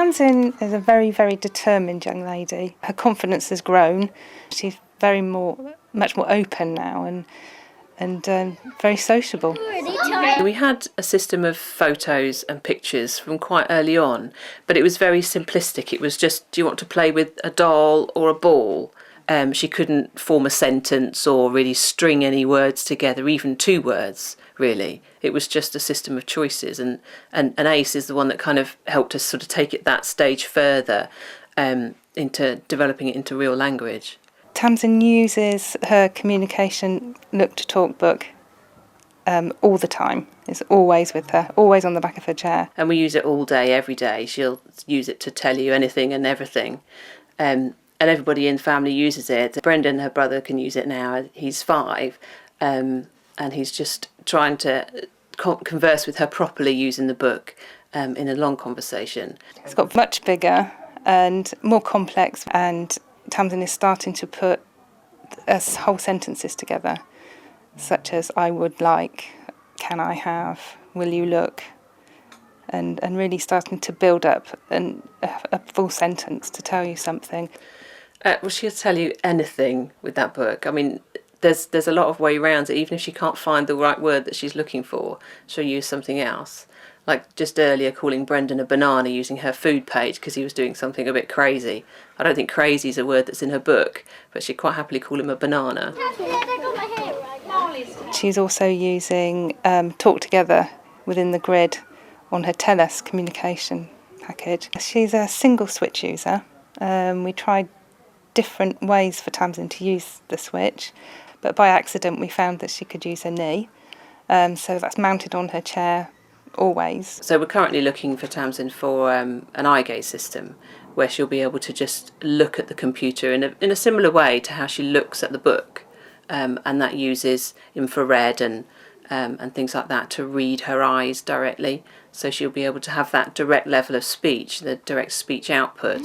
Tamsin is a very, very determined young lady. Her confidence has grown. She's much more open now and very sociable. We had a system of photos and pictures from quite early on, but it was very simplistic. It was just, do you want to play with a doll or a ball? She couldn't form a sentence or really string any words together, even two words, really. It was just a system of choices, and Ace is the one that kind of helped us sort of take it that stage further into developing it into real language. Tamsin uses her communication look to talk book all the time. It's always with her, always on the back of her chair. And we use it all day, every day. She'll use it to tell you anything and everything. And everybody in the family uses it. Brendan, her brother, can use it now. He's 5, and he's just trying to converse with her properly using the book in a long conversation. It's got much bigger and more complex, and Tamsin is starting to put whole sentences together, such as I would like, can I have, will you look, and really starting to build up a full sentence to tell you something. Well, she'll tell you anything with that book. I mean, there's a lot of way around it. Even if she can't find the right word that she's looking for, she'll use something else. Like just earlier calling Brendan a banana using her food page because he was doing something a bit crazy. I don't think crazy is a word that's in her book, but she'd quite happily call him a banana. She's also using Talk Together within the grid on her Tellus communication package. She's a single switch user. We tried different ways for Tamsin to use the switch, but by accident we found that she could use her knee. So that's mounted on her chair always. So we're currently looking for Tamsin for an eye gaze system where she'll be able to just look at the computer in a similar way to how she looks at the book, and that uses infrared and things like that to read her eyes directly. So she'll be able to have that direct level of speech, the direct speech output.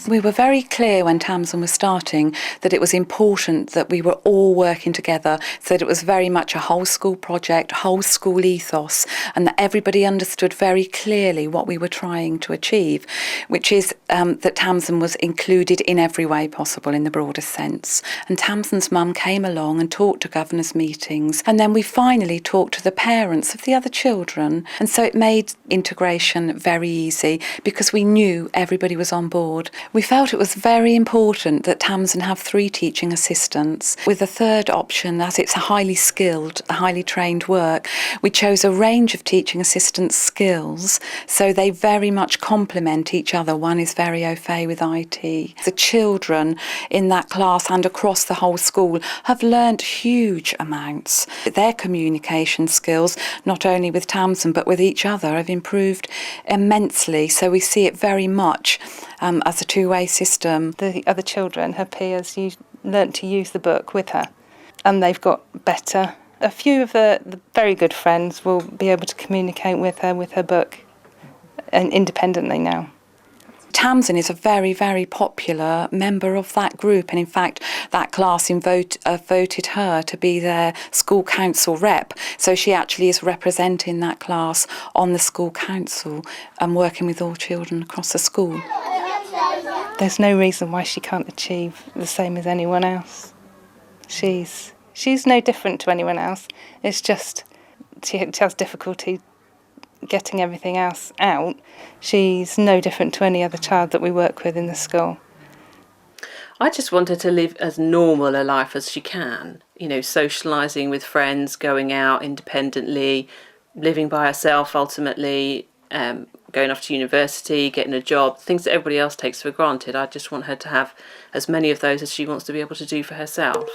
We were very clear when Tamsin was starting that it was important that we were all working together, so that it was very much a whole school project, whole school ethos, and that everybody understood very clearly what we were trying to achieve, which is that Tamsin was included in every way possible in the broadest sense. And Tamsin's mum came along and talked to governors' meetings, and then we finally talked to the parents of the other children, and so it made integration very easy because we knew everybody was on board. We felt it was very important that Tamsin have 3 teaching assistants, with a third option, as it's a highly skilled, highly trained work. We chose a range of teaching assistant skills, so they very much complement each other. One is very au fait with IT. The children in that class and across the whole school have learnt huge amounts. Their communication skills, not only with Tamsin but with each other, have improved immensely. So we see it very much as a two-way system. The other children, her peers, learnt to use the book with her, and they've got better. A few of the very good friends will be able to communicate with her book and independently now. Tamsin is a very, very popular member of that group, and in fact that class voted her to be their school council rep, so she actually is representing that class on the school council and working with all children across the school. There's no reason why she can't achieve the same as anyone else. She's no different to anyone else. It's just she has difficulty getting everything else out. She's no different to any other child that we work with in the school. I just want her to live as normal a life as she can, socialising with friends, going out independently, living by herself ultimately, going off to university, getting a job, things that everybody else takes for granted. I just want her to have as many of those as she wants to be able to do for herself.